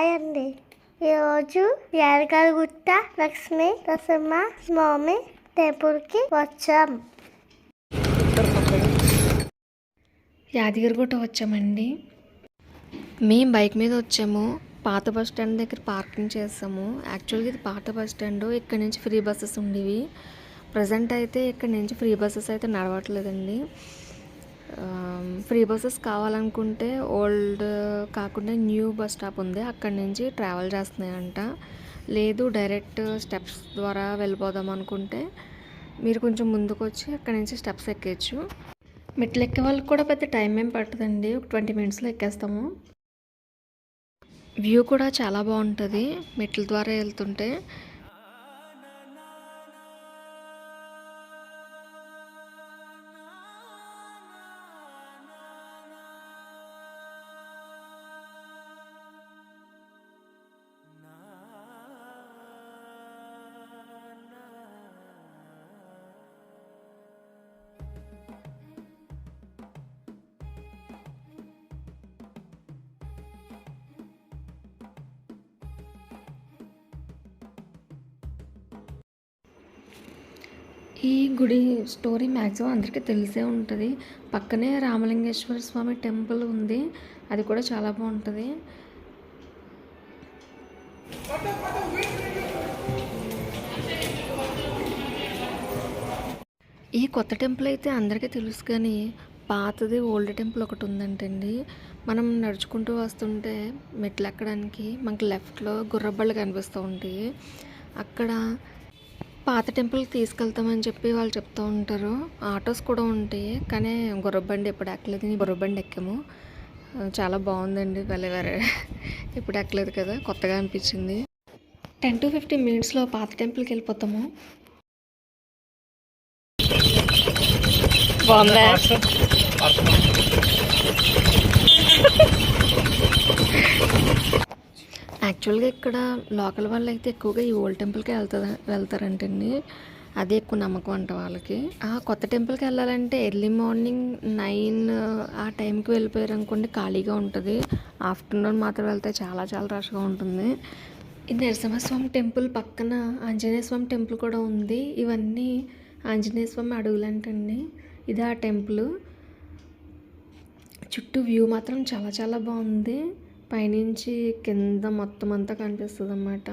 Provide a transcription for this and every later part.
Hi అండి. ఈరోజు యాదగిరిగుట్ట లక్ష్మీ నరసింహ స్వామి టెంపుల్కి వచ్చాం. యాదగిరిగుట్ట వచ్చామండి. మేము బైక్ మీద వచ్చాము. పాత బస్ స్టాండ్ దగ్గర పార్కింగ్ చేస్తాము. యాక్చువల్గా ఇది పాత బస్ స్టాండ్. ఇక్కడ నుంచి ఫ్రీ బస్సెస్ ఉండేవి. ప్రజెంట్ అయితే ఇక్కడ నుంచి ఫ్రీ బస్సెస్ అయితే నడవట్లేదండి. ఫ్రీ బస్సెస్ కావాలనుకుంటే ఓల్డ్ కాకుండా న్యూ బస్ స్టాప్ ఉంది, అక్కడి నుంచి ట్రావెల్ చేస్తున్నాయంట. లేదు డైరెక్ట్ స్టెప్స్ ద్వారా వెళ్ళిపోదాం అనుకుంటే మీరు కొంచెం ముందుకు వచ్చి అక్కడి నుంచి స్టెప్స్ ఎక్కేయచ్చు. మెట్లు ఎక్కే వాళ్ళకి కూడా పెద్ద టైం ఏం పట్టదండి, ఒక 20 మినిట్స్లో ఎక్కేస్తాము. వ్యూ కూడా చాలా బాగుంటుంది మెట్ల ద్వారా వెళ్తుంటే. ఈ గుడి స్టోరీ మ్యాక్సిమం అందరికీ తెలిసే ఉంటుంది. పక్కనే రామలింగేశ్వర స్వామి టెంపుల్ ఉంది, అది కూడా చాలా బాగుంటుంది. ఈ కొత్త టెంపుల్ అయితే అందరికీ తెలుసు, కానీ పాతది ఓల్డ్ టెంపుల్ ఒకటి ఉందంటండి. మనం నడుచుకుంటూ వస్తుంటే మెట్లు ఎక్కడానికి మనకి లెఫ్ట్లో గుర్రబళ్ళు కనిపిస్తూ ఉంటాయి. అక్కడ పాత టెంపుల్కి తీసుకెళ్తామని చెప్పి వాళ్ళు చెప్తూ ఉంటారు. ఆటోస్ కూడా ఉంటాయి, కానీ గుర్రబండి ఎప్పుడు ఎక్కలేదు. గుర్రబండి ఎక్కాము, చాలా బాగుందండి. వేరే ఇప్పుడు ఎక్కలేదు కదా, కొత్తగా అనిపించింది. 10 to 15 మినిట్స్లో పాత టెంపుల్కి వెళ్ళిపోతాము. బాగుందా? యాక్చువల్గా ఇక్కడ లోకల్ వాళ్ళు అయితే ఎక్కువగా ఈ ఓల్డ్ టెంపుల్కి వెళ్తారంటండి. అదే ఎక్కువ నమ్మకం అంట వాళ్ళకి. ఆ కొత్త టెంపుల్కి వెళ్ళాలంటే ఎర్లీ మార్నింగ్ 9 ఆ టైంకి వెళ్ళిపోయారు అనుకోండి, ఖాళీగా ఉంటుంది. ఆఫ్టర్నూన్ మాత్రం వెళ్తే చాలా చాలా రష్గా ఉంటుంది. ఈ నరసింహస్వామి టెంపుల్ పక్కన ఆంజనేయ స్వామి టెంపుల్ కూడా ఉంది. ఇవన్నీ ఆంజనేయ స్వామి అడుగులంటండి. ఇది ఆ టెంపుల్. చుట్టూ వ్యూ మాత్రం చాలా చాలా బాగుంది. పైనుంచి కింద మొత్తం అంతా కనిపిస్తుంది అన్నమాట.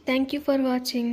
Thank you for watching.